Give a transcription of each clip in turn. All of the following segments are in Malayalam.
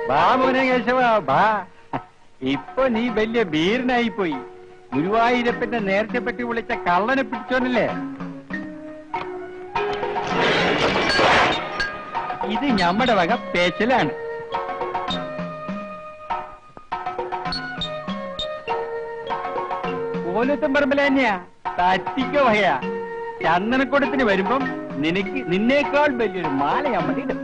ബാ മോനെ കേശവ ബാ. ഇപ്പൊ നീ വലിയ ബീരനായി പോയി. ഗുരുവായൂരപ്പന്റെ നേരത്തെ പറ്റി വിളിച്ച കള്ളനെ പിടിച്ചോനല്ലേ? ഇത് ഞമ്മടെ വക പേച്ചലാണ്. പോലീസും പറമ്പില തന്നെയാ, തറ്റിക്കോ വകയാ. ചന്ദനക്കൂടത്തിന് വരുമ്പം നിന്നേക്കാൾ വലിയൊരു മാല ഞമ്മടെ ഇടും.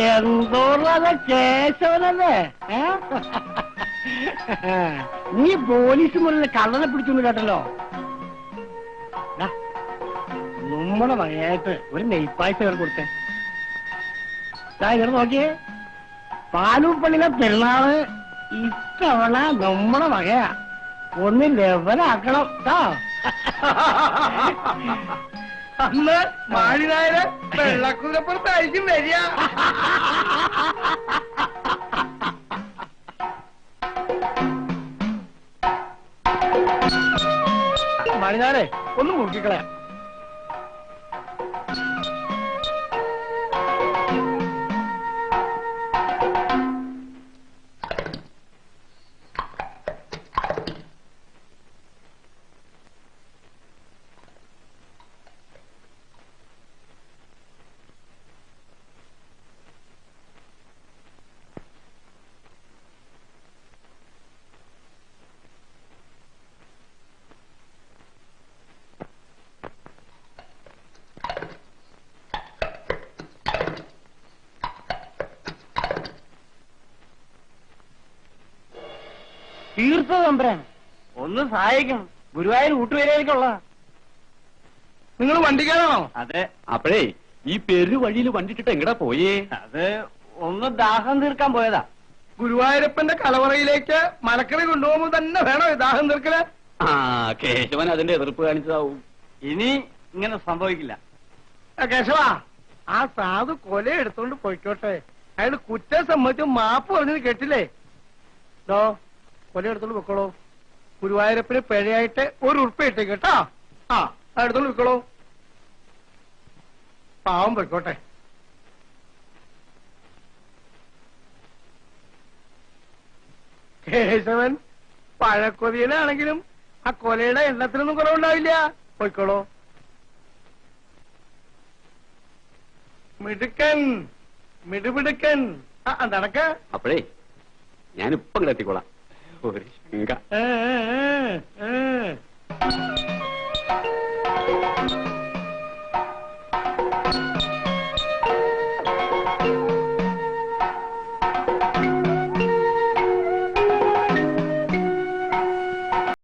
എന്തോന്നത് കേശവനല്ലേ? നീ പോലീസ് മുന്നിൽ കള്ളനെ പിടിച്ചു കേട്ടല്ലോ. നമ്മുടെ വകയായിട്ട് ഒരു നെയ്പ്പായസം കയറി കൊടുത്തേ. ഇങ്ങനെ നോക്കിയേ, പാലൂപ്പള്ളിയിലെ പെരുന്നാള് ഇത്തവണ നമ്മുടെ വകയാ. ഒന്ന് ലെവലാക്കണം കേട്ടോ. അന്ന് മാളിനായര് വെള്ളക്കുതിരപ്പുറത്തായിരിക്കും വരിക. മാളിനാരെ ഒന്ന് മുറുക്കിക്കളയാം. തീർത്ത തമ്പരാൻ ഒന്ന് സഹായിക്കണം. ഗുരുവായൂർ ഊട്ടുവരേക്കുള്ള നിങ്ങൾ വണ്ടിക്കാരാണോ? അതെ. അപ്പോഴേ ഈ പെരുവഴിയിൽ വണ്ടിട്ടിട്ട് എങ്ങടാ പോയേ? അത് ഒന്ന് ദാഹം തീർക്കാൻ പോയതാ. ഗുരുവായൂരപ്പന്റെ കലവറയിലേക്ക് മലക്കറി കൊണ്ടുപോകുമ്പോൾ തന്നെ വേണോ ദാഹം തീർക്കല്? ആ കേശവൻ അതിന്റെ എതിർപ്പ് കാണിച്ചതാവും. ഇനി ഇങ്ങനെ സംഭവിക്കില്ല. കേശവ, ആ സാധു കൊല എടുത്തോണ്ട് പോയിക്കോട്ടെ. അയാൾ കുറ്റം സമ്മതിച്ച് മാപ്പ് പറഞ്ഞത് കേട്ടില്ലേ? കൊല എടുത്തോണ്ട് വെക്കോളൂ. ഗുരുവായൂരപ്പന് പിഴയായിട്ട് ഒരു ഉറുപ്പ ഇട്ടേ കേട്ടോ. ആ എടുത്തോണ്ട് വെക്കോളൂ. പാവം പോയിക്കോട്ടെ. കേശവൻ പഴക്കൊതിയനാണെങ്കിലും ആ കൊലയുടെ എണ്ണത്തിനൊന്നും കുറവുണ്ടാവില്ല. പോയിക്കോളൂ. മിടുക്കൻ, മിടുമിടുക്കൻ. നടക്ക. അപ്പോഴേ ഞാനിപ്പം ഇങ്ങോട്ട് എത്തിക്കോളാം. ഒരു ശങ്ക.